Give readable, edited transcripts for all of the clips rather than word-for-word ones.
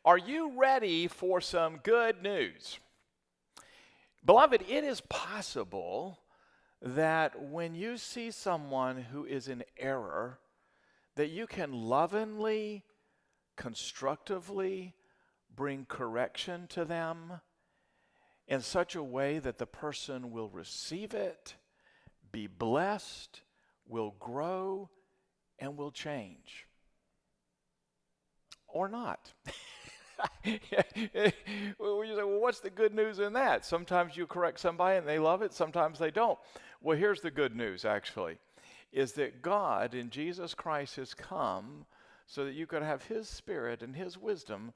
Are you ready for some good news? Beloved, it is possible that when you see someone who is in error, that you can lovingly, constructively bring correction to them in such a way that the person will receive it, be blessed, will grow, and will change. Or not. Well, you say, well, what's the good news in that? Sometimes you correct somebody and they love it, sometimes they don't. Well, here's the good news, actually, is that God in Jesus Christ has come so that you could have His Spirit and His wisdom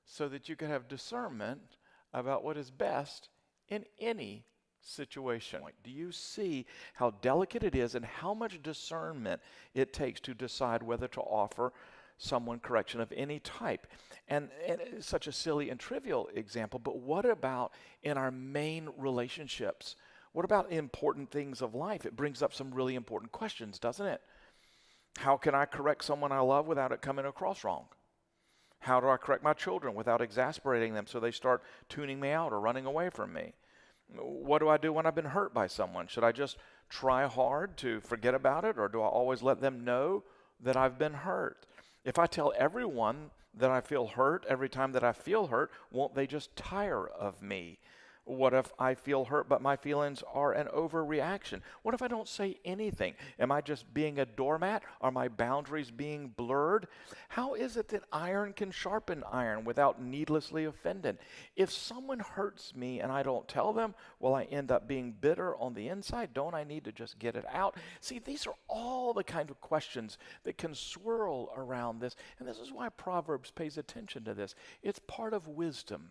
so that you could have discernment about what is best in any situation. Do you see how delicate it is and how much discernment it takes to decide whether to offer someone correction of any type? And it's such a silly and trivial example, but what about in our main relationships? What about important things of life? It brings up some really important questions, doesn't it? How can I correct someone I love without it coming across wrong? How do I correct my children without exasperating them so they start tuning me out or running away from me? What do I do when I've been hurt by someone? Should I just try hard to forget about it, or do I always let them know that I've been hurt? If I tell everyone that I feel hurt every time that I feel hurt, won't they just tire of me? What if I feel hurt, but my feelings are an overreaction? What if I don't say anything? Am I just being a doormat? Are my boundaries being blurred? How is it that iron can sharpen iron without needlessly offending? If someone hurts me and I don't tell them, will I end up being bitter on the inside? Don't I need to just get it out? See, these are all the kind of questions that can swirl around this. And this is why Proverbs pays attention to this. It's part of wisdom.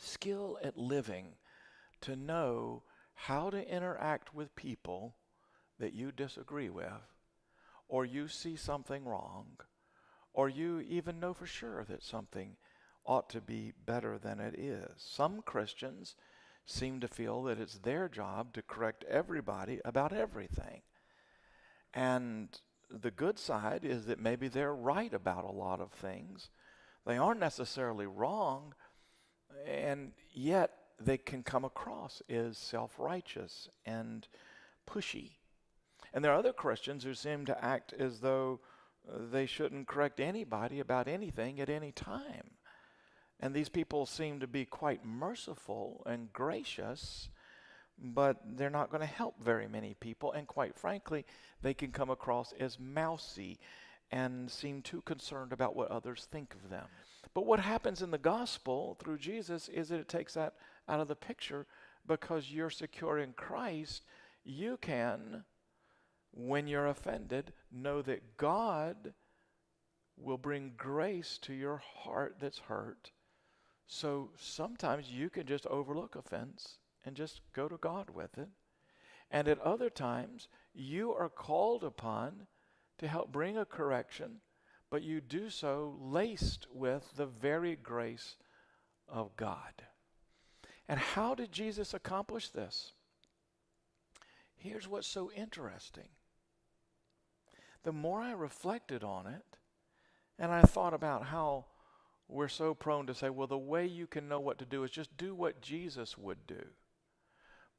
Skill at living, to know how to interact with people that you disagree with, or you see something wrong, or you even know for sure that something ought to be better than it is. Some Christians seem to feel that it's their job to correct everybody about everything. And the good side is that maybe they're right about a lot of things. They aren't necessarily wrong, and yet they can come across as self-righteous and pushy. And there are other Christians who seem to act as though they shouldn't correct anybody about anything at any time. And these people seem to be quite merciful and gracious, but they're not going to help very many people. And quite frankly, they can come across as mousy and seem too concerned about what others think of them. But what happens in the gospel through Jesus is that it takes that out of the picture, because you're secure in Christ. You can, when you're offended, know that God will bring grace to your heart that's hurt. So sometimes you can just overlook offense and just go to God with it. And at other times, you are called upon to help bring a correction, but you do so laced with the very grace of God. And how did Jesus accomplish this? Here's what's so interesting. The more I reflected on it, and I thought about how we're so prone to say, well, the way you can know what to do is just do what Jesus would do.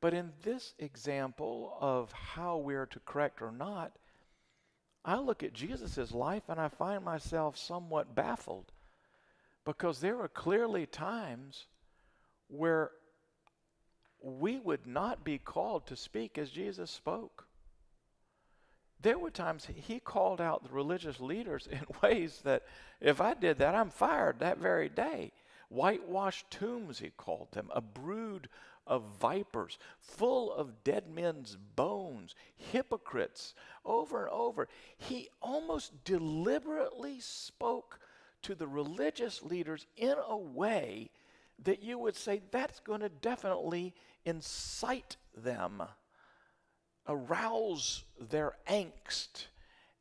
But in this example of how we're to correct or not, I look at Jesus' life and I find myself somewhat baffled, because there were clearly times where we would not be called to speak as Jesus spoke. There were times he called out the religious leaders in ways that if I did that, I'm fired that very day. Whitewashed tombs, he called them, a brood of vipers, full of dead men's bones, hypocrites, over and over. He almost deliberately spoke to the religious leaders in a way that you would say that's going to definitely incite them, arouse their angst,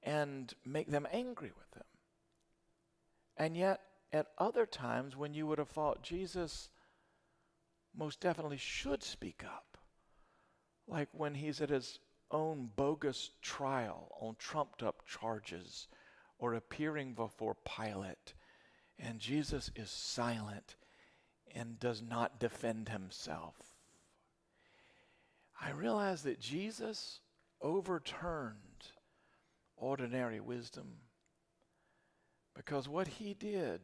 and make them angry with them. And yet, at other times when you would have thought Jesus most definitely should speak up, like when he's at his own bogus trial on trumped up charges, or appearing before Pilate, And Jesus is silent and does not defend himself. I realize that Jesus overturned ordinary wisdom because what he did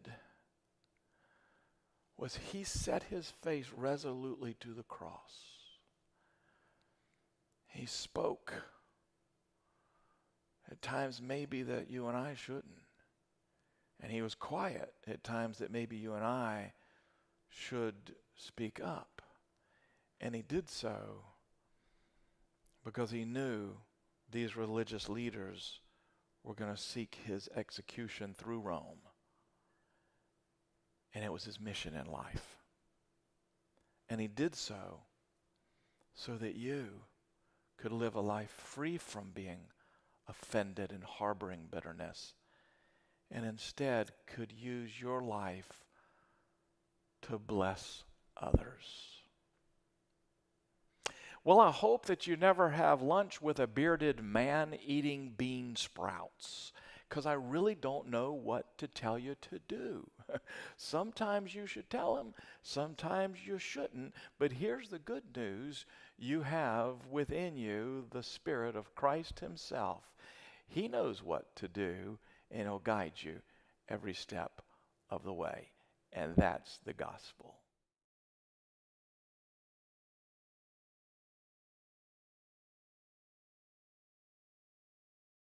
was he set his face resolutely to the cross. He spoke at times maybe that you and I shouldn't. And he was quiet at times that maybe you and I should speak up. And he did so because he knew these religious leaders were going to seek his execution through Rome. And it was his mission in life. And he did so that you could live a life free from being offended and harboring bitterness, and instead could use your life to bless others. Well, I hope that you never have lunch with a bearded man eating bean sprouts, because I really don't know what to tell you to do. Sometimes you should tell him, sometimes you shouldn't, but here's the good news. You have within you the Spirit of Christ himself. He knows what to do, and he'll guide you every step of the way. And that's the gospel.